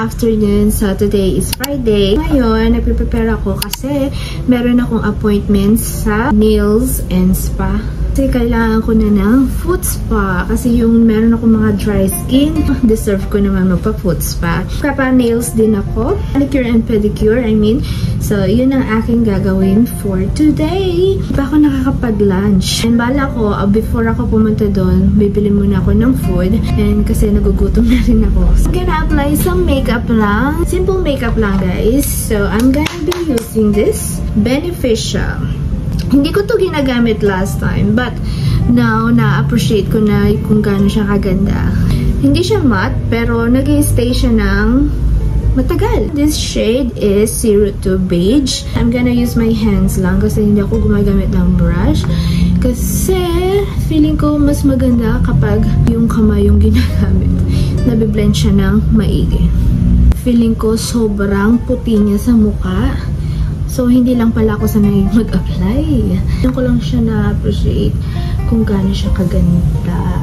afternoon. So, today is Friday. Ngayon, nagpe-prepare ako kasi meron akong appointments sa nails and spa. Kasi kailangan ko na ng foot spa. Kasi yung meron akong mga dry skin, deserve ko naman magpa-foot spa. Kapa-nails din ako. Manicure and pedicure, I mean. So, yun ang aking gagawin for today. Di pa ako nakakapag-lunch. And bala ko, before ako pumunta doon, bibili muna ako ng food. And kasi nagugutom na rin ako. So, I'm gonna apply some makeup lang. Simple makeup lang, guys. So, I'm gonna be using this Beneficial. Hindi ko to ginagamit last time, but now, na-appreciate ko na kung gaano siya kaganda. Hindi siya matte, pero nag-i-stay siya ng matagal. This shade is 02 Beige. I'm gonna use my hands lang kasi hindi ako gumagamit ng brush. Kasi feeling ko mas maganda kapag yung kamay yung ginagamit. Nabiblend siya ng maigi. Feeling ko sobrang puti niya sa mukha. So, hindi lang pala ako sanay mag-apply. Hindi ko lang siya na-appreciate kung gaano siya kaganda.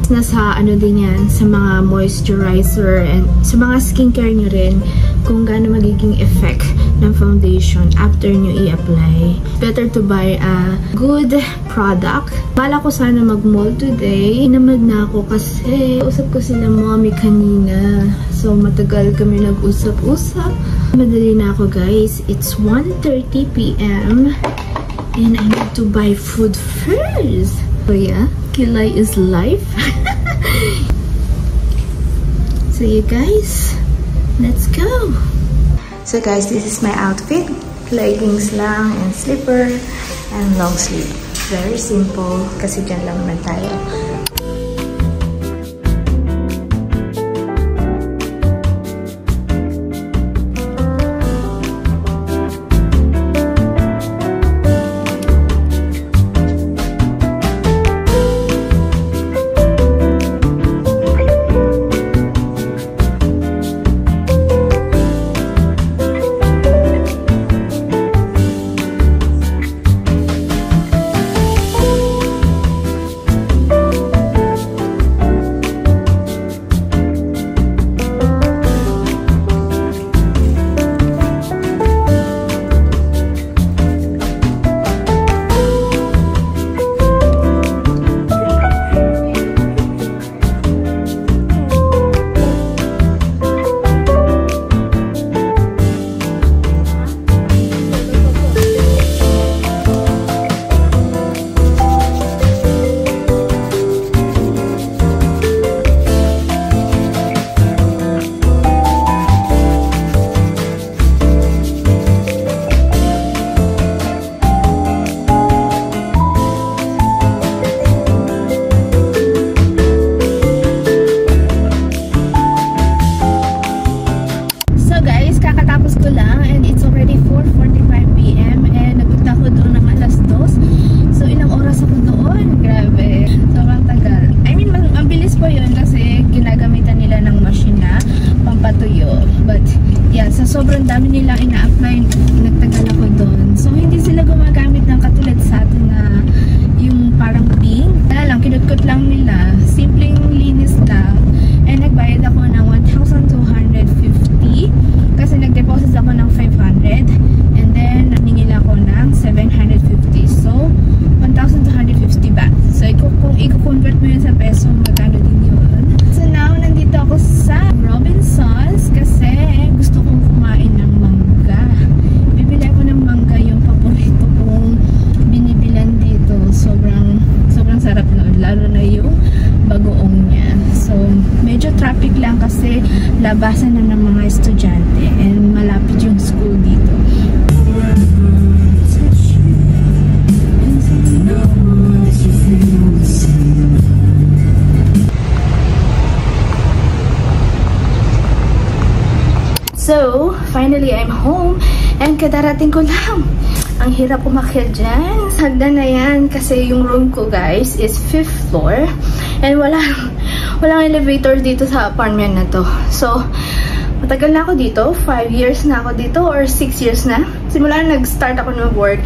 Nasa ano din yan, sa mga moisturizer and sa mga skincare nyo rin, kung gaano magiging effect ng foundation after nyo i-apply. Better to buy a good product. Bala ko sana mag-mall today. Namad na ako kasi usap ko sila mommy kanina. So, matagal kami nag-usap-usap. Madali na ako, guys. It's 1:30 p.m. and I need to buy food first. So, yeah. Kilay is life. So, you guys, let's go. So, guys, this is my outfit. Leggings lang and slipper and long sleeve. Very simple kasi dyan lang naman tayo. Sobrang dami nilang ina-apply, nagtagal ako doon. So, hindi sila gumagamit ng katulad sa atin na yung parang pink. Kaya lang, kinutkot lang nila. Simpleng linis lang. And nagbayad ako ng 1,250 kasi nag-deposit ako ng 500. And then, naningil ako ng 750. So, 1,250 baht. So, kung i-convert mo yun sa peso, magkano din yun. So, now, nandito ako sa Robinsons kasi gusto kong kumain ng mangga. Bibili ako ng mangga, yung paborito kong binibilan dito. Sobrang sarap nun, lalo na yung bagoong niya. So, medyo traffic lang kasi labasan na ng mga estudyante and malapit yung school dito. So, finally, I'm home and kadarating ko lang. Ang hirap umakyat dyan. Hagdan na yan kasi yung room ko, guys, is 5th floor and walang elevator dito sa apartment na to. So, matagal na ako dito. 5 years na ako dito or 6 years na. Simula na nag-start ako ng work,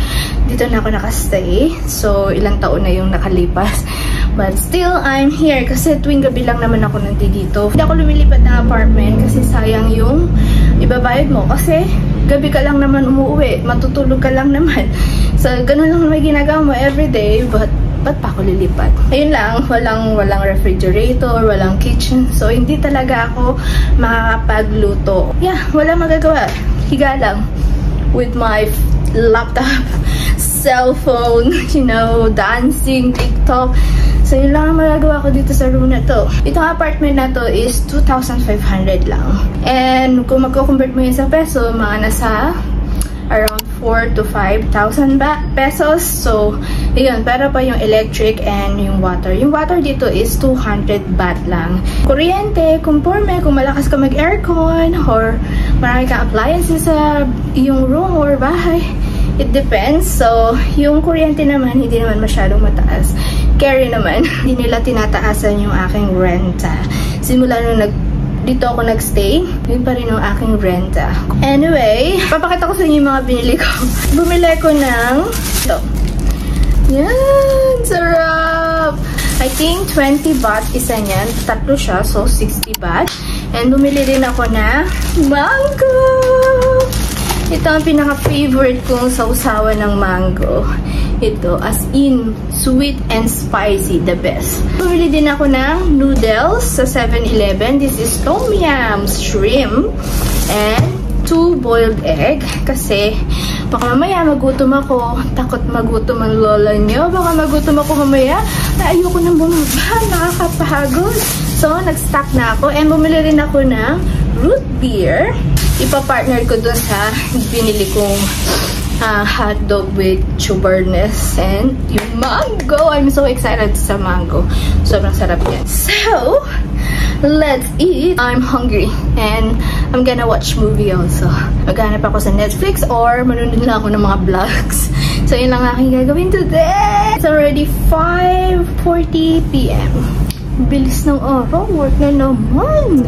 dito na ako nakastay. So, ilang taon na yung nakalipas. But still, I'm here kasi tuwing gabi lang naman ako nandito. Hindi ako lumilipat ng apartment kasi sayang yung ibabayad mo. Kasi gabi ka lang naman umuwi, matutulog ka lang naman. So, ganun lang may ginagawa mo everyday. But, ba't pa ako lilipat? Ayun lang, walang refrigerator, walang kitchen. So, hindi talaga ako makakapagluto. Yeah, wala magagawa. Higa lang. With my laptop, cell phone, you know, dancing, TikTok. So, yun lang ang magagawa ko dito sa room na to. Itong apartment na to is 2,500 lang. And kung magko-convert mo yun sa peso, mga nasa around 4 to 5,000 pesos. So, yun, pero pa yung electric and yung water. Yung water dito is 200 baht lang. Kuryente, conforme, kung malakas ka mag-aircon or marami kang appliances sa yung room or bahay, it depends. So, yung kuryente naman, hindi naman masyadong mataas. Carry naman, hindi nila tinataasan yung aking renta. Simula nung dito ako nagstay, yun pa rin yung aking renta. Anyway, papakita ko sa inyo yung mga binili ko. Bumili ko ng ito. Yan! Sarap! I think 20 baht isa niyan. Tatlo siya, so 60 baht. And bumili din ako na mango! Ito ang pinaka-favorite kong sausawan ng mango. Ito, as in, sweet and spicy, the best. Bumili din ako ng noodles sa 7-Eleven. This is tom yum shrimp and 2 boiled egg. Kasi, baka mamaya magutom ako. Takot magutom ang lola nyo. Baka magutom ako mamaya. Ayoko nang bumaba. Nakakapagod. So, nag-stock na ako. And bumili rin ako ng root beer. Ipa-partner ko dun sa binili kong hotdog with chubarnes and yung mango. I'm so excited sa mango. Sobrang sarap yan. So, let's eat. I'm hungry and I'm gonna watch movie also. Maghanap ako sa Netflix or manunod lang ako ng mga vlogs. So, yun lang aking gagawin today. It's already 5:40 p.m. Bilis ng araw. Work na naman.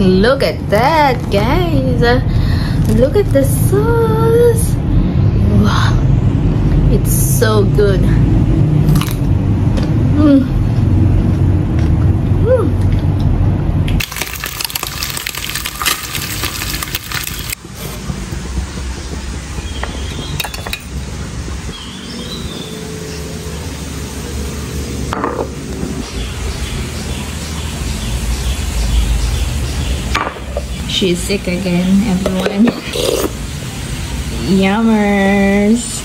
Look at that, guys. Look at the sauce. Wow. It's so good. She's sick again, everyone. Yummers.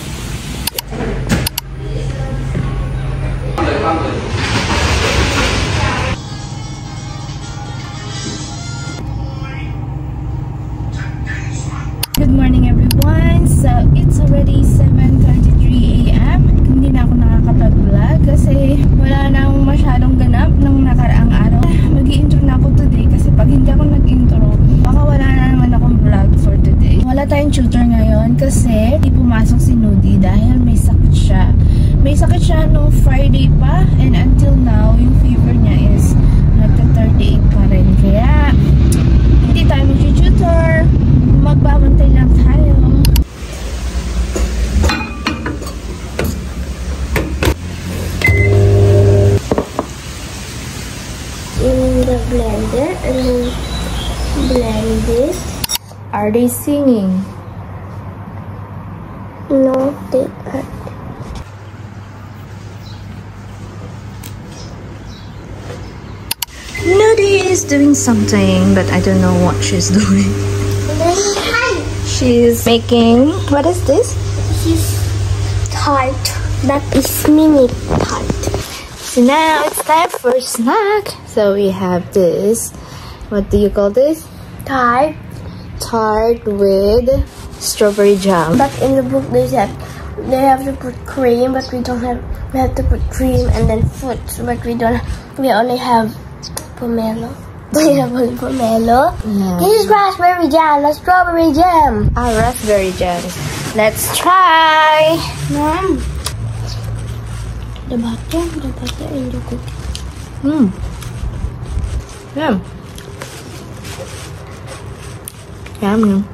Good morning, everyone. So, it's already 7:33 a.m. Hindi na ako nakakapag-vlog kasi wala na akong masyadong ganap nung nakaraang araw. Mag-i-intro na ako today kasi pag hindi ako nag-intro, baka wala na naman akong vlog for today. Wala tayong tutor ngayon kasi di pumasok si Nudi dahil may sakit siya. May sakit siya nung Friday pa and until now, yung fever niya is nagta-38 pa rin. Kaya, hindi tayo mag-tutor. Magbabantay lang tayo. In the blender and then blend this. Are they singing? No, they aren't. Nudi is doing something, but I don't know what she's doing. She's making, what is this? This is tart. That is mini tart. So now it's time for snack. So we have this. What do you call this? Tart. Tart with strawberry jam. But in the book they said they have to put cream, but we don't have. We have to put cream and then fruits, but we don't. We only have pomelo. They have only pomelo. Yeah. This is raspberry jam. That's strawberry jam. Raspberry jam. Let's try. Mom, the butter in the cookie. Yum. Yum.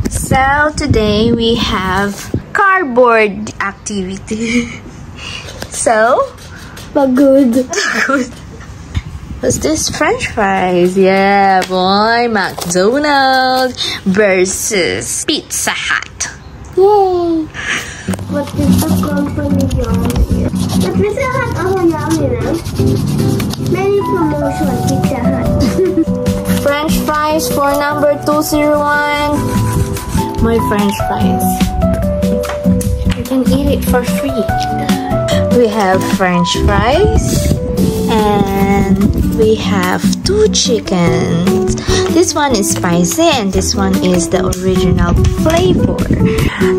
So today we have cardboard activity. So, But good. good. What's this? French fries. Yeah, boy. McDonald's versus Pizza Hut. Yay! What is the company yummy? The Pizza Hut are yummy, no? Many promotion Pizza Hut. French fries for number 201. My French fries. You can eat it for free. We have French fries and we have 2 chickens. This one is spicy and this one is the original flavor.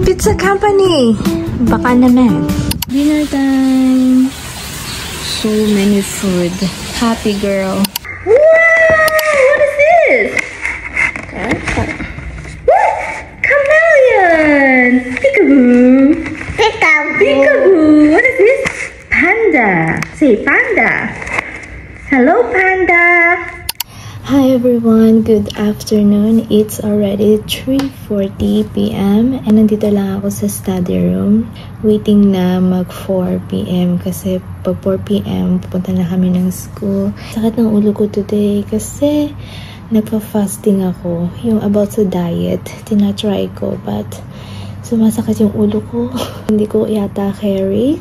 Pizza company, baka naman. Dinner time. So many food. Happy girl. What is this? Chameleon! Peekaboo! Peekaboo! What is this? Panda! Say panda! Hello, panda! Hi everyone! Good afternoon. It's already 3:40 p.m. and nandito lang ako sa study room waiting na mag 4 p.m. kasi pag 4 p.m. pupunta na kami ng school. Sakit ng ulo ko today kasi nagpa-fasting ako. Yung about sa diet, tinatry ko but sumasakit yung ulo ko. Hindi ko yata carry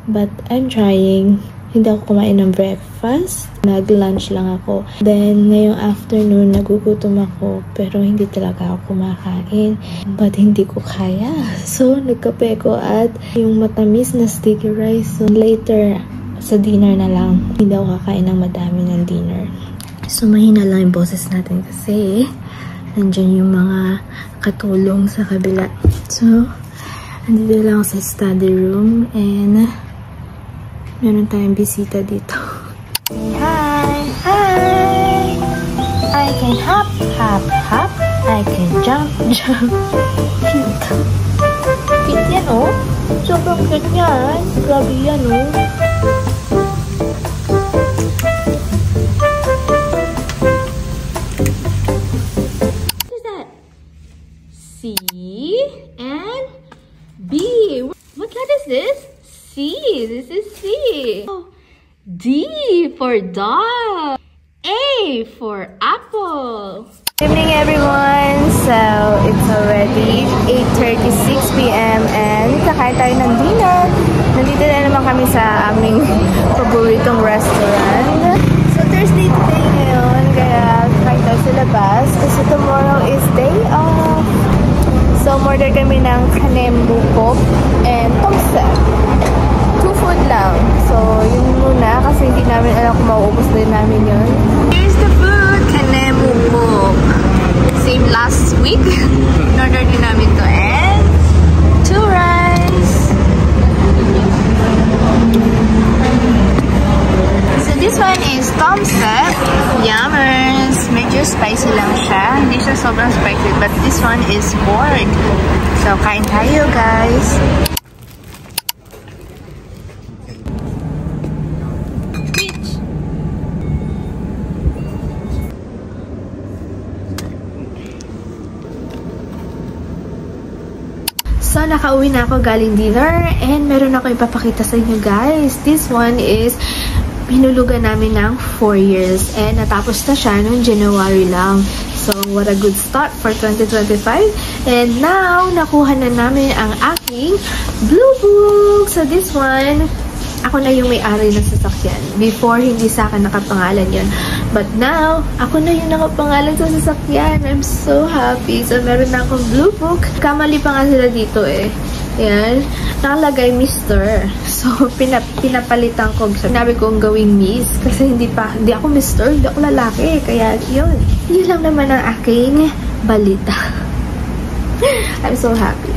but I'm trying. Hindi ako kumain ng breakfast. Nag-lunch lang ako. Then, ngayong afternoon, nagugutom ako. Pero hindi talaga ako kumakain. But hindi ko kaya. So, nagkape ko at yung matamis na sticky rice. So, later, sa dinner na lang. Hindi ako kakain ng madami ng dinner. So, mahina lang yung boses natin kasi nandyan yung mga katulong sa kabila. So, andito lang ako sa study room and meron tayong bisita dito. Hi! Hi! I can hop, hop, hop. I can jump, jump. Cute. Cute yan, oh. Sobrang cute yan. Grabe yan, oh. What is that? C and B. What letter is this? C. This is C. Oh. D for dog. A for apple. Good evening everyone. So, it's already 8:36 p.m. and kakain tayo ng dinner. Nandito na naman kami sa aming paboritong restaurant. So, Thursday today ngayon, kaya kakain tayo sa labas kasi tomorrow is day off. So, order kami ng kanem bukop and tomsep. 2 food lang. So, yun muna kasi hindi namin alam kung mauubos din namin yun. Here's the food. Kanem bukop. Same last week. In-order din namin to. And 2 rice. So, this one is tomsep. Yummers. Medyo spicy lang siya. Hindi siya sobrang spicy. But this one is pork. So, kain tayo, guys. So, nakauwi na ako galing dinner and meron ako ipapakita sa inyo, guys. This one is hinulugan namin ng 4 years and natapos na siya noong January lang. So, what a good start for 2025. And now, nakuha na namin ang aking Blue Book. So, this one, ako na yung may-ari ng sasakyan. Before, hindi sa akin nakapangalan yun. But now, ako na yung nakapangalan sa sasakyan. I'm so happy. So, meron na akong Blue Book. Kamali pa nga sila dito eh. Yan. Nakalagay Mr. So, pinapalitan ko. Sinabi kong gawing Miss. Kasi hindi ako Mr. Hindi ako lalaki. Kaya, yun. Yun lang naman ang aking balita. I'm so happy.